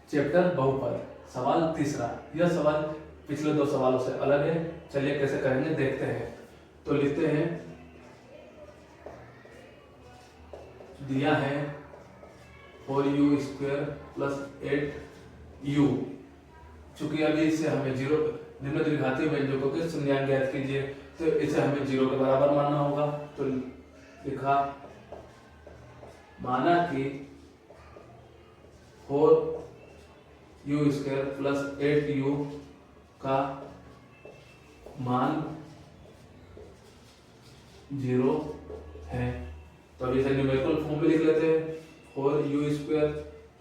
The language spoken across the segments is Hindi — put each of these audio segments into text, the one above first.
चैप्टर बहुपद। सवाल तीसरा, यह सवाल पिछले दो सवालों से अलग है, चलिए कैसे करेंगे देखते हैं। तो लिखते हैं, दिया है 4u² प्लस 8u। चूंकि अभी इससे हमें जीरो निम्न द्विघातीय व्यंजकों के शून्यांक ज्ञात कीजिए, तो इसे हमें जीरो के बराबर मानना होगा। तो लिखा, माना कि 4u² प्लस 8u का मान 0 है। तो अभी इसे न्यूमेरिकल फॉर्म में लिख लेते हैं, 4u²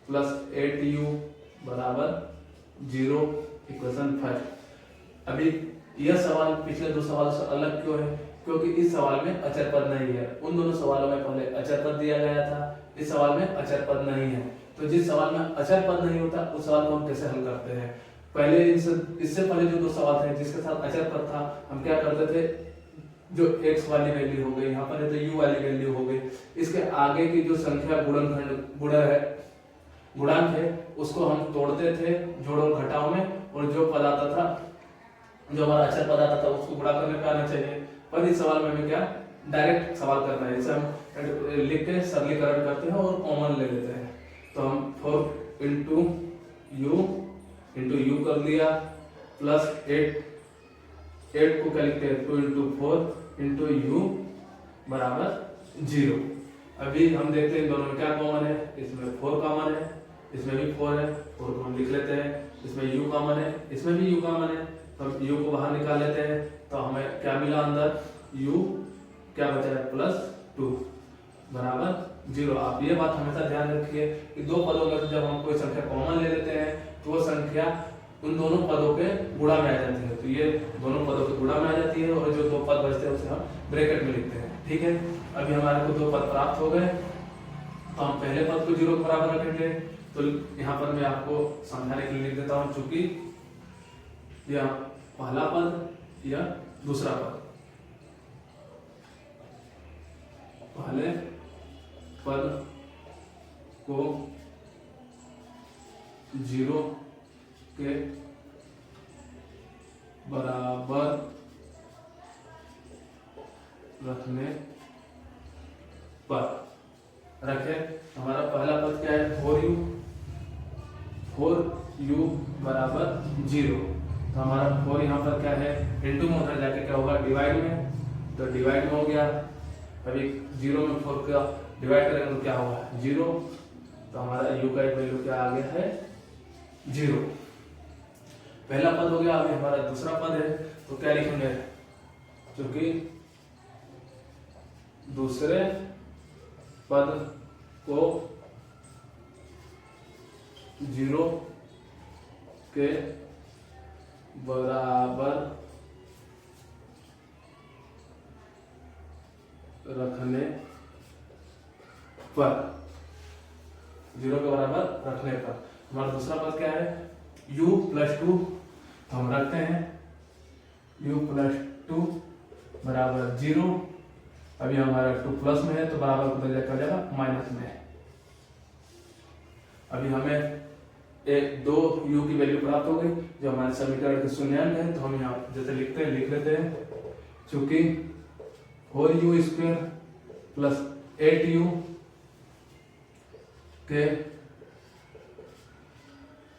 प्लस 8u बराबर 0, इक्वेशन फर्स्ट। अभी यह सवाल पिछले दो सवालों से अलग क्यों है? क्योंकि इस सवाल में अचर पद नहीं है। उन दोनों सवालों में पहले अचर पद दिया गया था, इस सवाल में अचर पद नहीं है। तो जिस सवाल में अचर पद नहीं होता उस सवाल को हम कैसे हल करते हैं? पहले इससे पहले जो दो सवाल थे जिसके साथ अचर पद था, हम क्या करते थे, जो x वाली वैल्यू हो गई, यहाँ पर है तो u वाली वैल्यू हो गई, इसके आगे की जो संख्या गुणांक है उसको हम तोड़ते थे जोड़ और घटाव में, और जो पद आता था, जो हमारा अचर पद आता था उसको गुणा करने पे आना चाहिए। पर इस सवाल में हमें क्या डायरेक्ट सवाल करना है, इसे हम लिख के सरलीकरण करते हैं और कॉमन ले लेते हैं। तो हम 4 इंटू यू कर दिया प्लस 8 को क्या लिखते हैं 2 इंटू 4 इंटू यू बराबर 0। अभी हम देखते हैं इन दोनों में क्या कॉमन है, इसमें 4 कॉमन है, इसमें भी 4 है, 4 को हम लिख लेते हैं। इसमें u कॉमन है, इसमें भी u कॉमन है, तो हम u को बाहर निकाल लेते हैं। तो हमें क्या मिला अंदर, u क्या बचा है +2 बराबर 0। आप ये बात हमेशा ध्यान रखिए कि दो पदों में जब हम कोई संख्या कॉमन ले लेते हैं तो वो संख्या उन दोनों पदों के गुणा में आ जाती है। तो ये दोनों पदों के गुणा में आ जाती है, और जो दो पद बचते हैं उसे हम ब्रैकेट में लिखते हैं। ठीक है, अभी हमारे को दो पद प्राप्त हो गए, तो हम पहले पद को 0 के बराबर रखेंगे। तो यहाँ पर मैं आपको समझाने के लिए लिख देता हूँ, चूंकि यह पहला पद या दूसरा पद, पहले पद को 0 के बराबर रखने पर रखे। हमारा पहला पद क्या है 4u बराबर 0। तो हमारा 4 यहाँ पर क्या है इंटू में उधर जाके क्या होगा डिवाइड में, तो डिवाइड में हो गया। अभी 0 में 4 का डिवाइड करेंगे तो क्या होगा 0। तो हमारा u का वैल्यू क्या आ गया है 0। पहला पद हो गया। अभी हमारा दूसरा पद है, तो क्या लिखेंगे, क्योंकि दूसरे पद को 0 के बराबर रखने पर, 0 के बराबर रखने पर हमारा दूसरा पद क्या है u + 2। तो हम रखते हैं u + 2 बराबर 0। अभी हमारा 2 प्लस में है तो बराबर को बदल कर जाएगा माइनस में। अभी हमें एक 2 u की वैल्यू प्राप्त हो गई जो हमारे समीकरण के शून्यांक है। तो हम यहाँ जैसे लिखते हैं लिख लेते हैं, चूंकि 4u² प्लस 8u के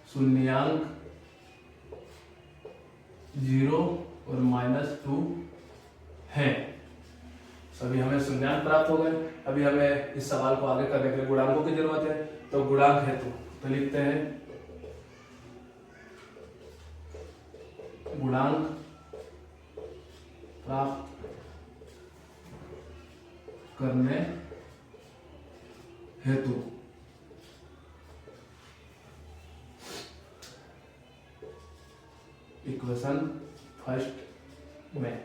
शून्यांक 0 और -2 हैं। अभी हमें शून्यांक प्राप्त हो गए। अभी हमें इस सवाल को आगे करने के लिए गुणांकों की जरूरत है। तो गुणांक हेतु तो लिखते हैं गुणांक प्राप्त करने हेतु इक्वेशन फर्स्ट में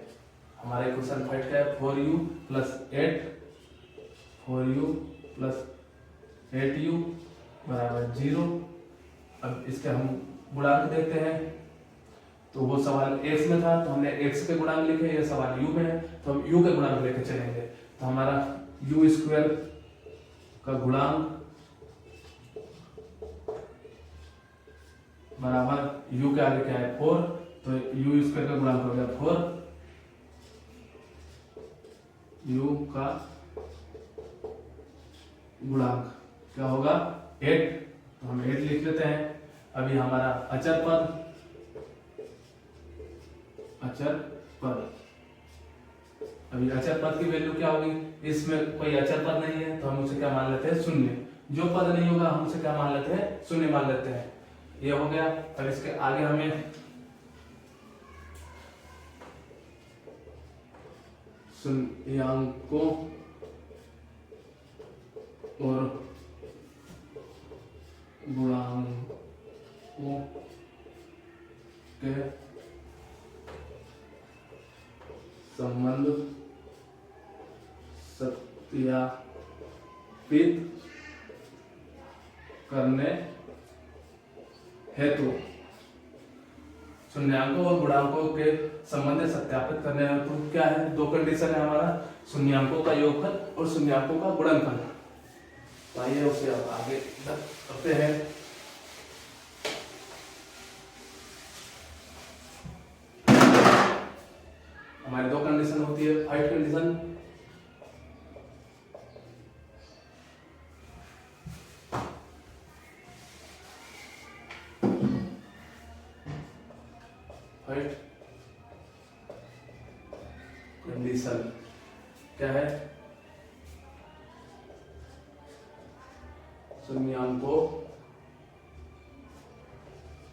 हमारा इक्वेशन फर्स्ट क्या है 4u प्लस 8u बराबर 0। अब इसके हम गुणांक देखते हैं। तो वो सवाल x में था तो हमने x के गुणांक लिखे, ये सवाल u में है तो हम u के गुणांक लेके चलेंगे। तो हमारा u² का गुणांक बराबर u के आगे क्या है 4, तो u स्क्वायर का गुणांक हो गया 4, u का गुणांक क्या होगा 8, तो हम 8 लिख लेते हैं। अभी हमारा अचर पद अभी अचर पद की वैल्यू क्या होगी, इसमें कोई अचर पद नहीं है तो हम उसे क्या मान लेते हैं शून्य, जो पद नहीं होगा हम उसे क्या मान लेते हैं शून्य मान लेते हैं। ये हो गया। अब इसके आगे हमें शून्याङ्कों और गुणांकों के संबंध सत्यापित करने हेतु शून्याङ्कों और गुणांकों के संबंध सत्यापित करने हेतु क्या है, दो कंडीशन है हमारा, शून्याङ्कों का योगफल और शून्याङ्कों का गुणनफल। तो आइए उसे अब आगे करते हैं। हमारी दो कंडीशन होती है, फर्स्ट कंडीशन क्या है, शून्याङ्कों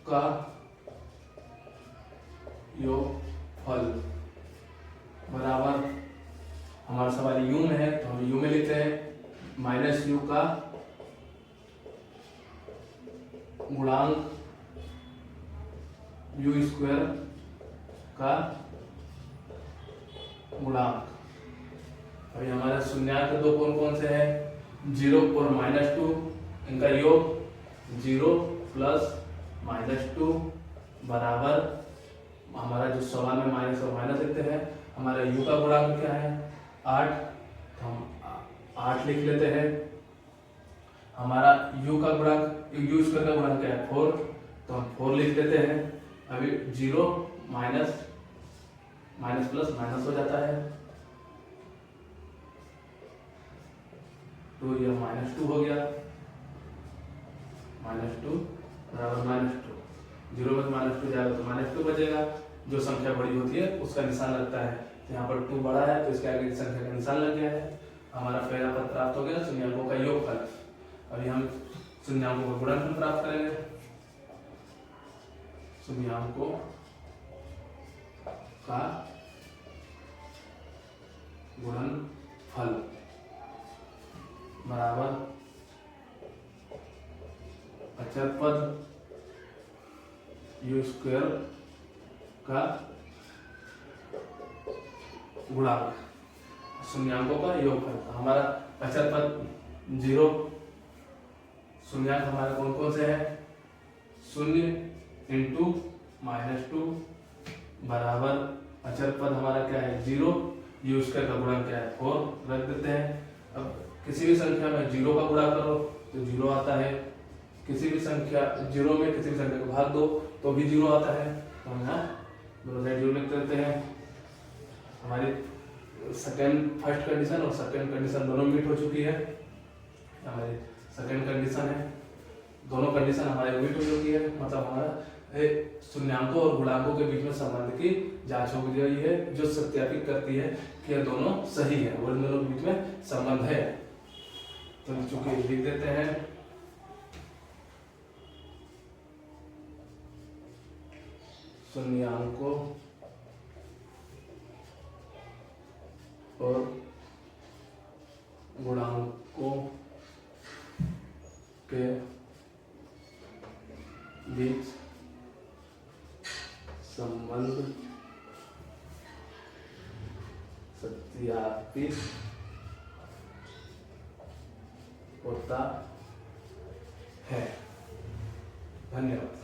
का योगफल बराबर, हमारा सवाल यू में है तो हम यू में लिखते हैं, माइनस यू का गुणांक यू स्क्वायर का गुणांक। अभी हमारे शून्याङ्क दो कौन कौन से हैं, 0 और -2, इनका योग 0 प्लस -2 बराबर, हमारा जो सवाल में माइनस और माइनस लिखते हैं, हमारा u का गुणांक क्या है 8, तो हम 8 लिख लेते हैं। हमारा u का गुणांक u स्क्वायर का गुणांक क्या है 4, तो हम 4 लिख लेते हैं। अभी 0 माइनस प्लस माइनस हो जाता है, तो यह -2 हो गया, -2 बराबर -2, 0 में -2 जाएगा तो -2 बचेगा। जो संख्या बड़ी होती है उसका निशान लगता है, यहाँ पर 2 बड़ा है तो इसके आगे संख्या का निशान लग गया है। हमारा पहला पद प्राप्त हो गया, शून्याङ्कों का योगफल। अभी हम शून्याङ्कों का गुणनफल प्राप्त करेंगे। शून्याङ्कों का गुणनफल बराबर अचर पद यू स्क्वायर का गुणांक, शून्याङ्कों का योगफल। हमारा अचर पद 0, शून्याङ्क हमारे कौन कौन से हैं, 0 इंटू -2 बराबर अचर पद हमारा क्या है 0, यू स्क्वायर का गुणांक क्या है 4, रख देते हैं। अब किसी भी संख्या में 0 का गुणा करो तो 0 आता है, किसी भी संख्या 0 में किसी भी संख्या को भाग दो तो भी 0 आता है, तो हम यहाँ दोनों साइड 0 लिख देते हैं। हमारी फर्स्ट कंडीशन और सेकंड कंडीशन दोनों मीट हो चुकी है। हमारी सेकंड कंडीशन है, दोनों कंडीशन हमारी मीट हो चुकी है, मतलब हमारा शून्याङ्कों और गुणांकों के बीच में संबंध की जांच हो गई है, जो सत्यापित करती है कि ये दोनों सही है और इन दोनों के बीच में संबंध है। तो चूंकि लिख देते हैं शून्याङ्कों और गुणांकों के बीच संबंध सत्यापित होता है। धन्यवाद।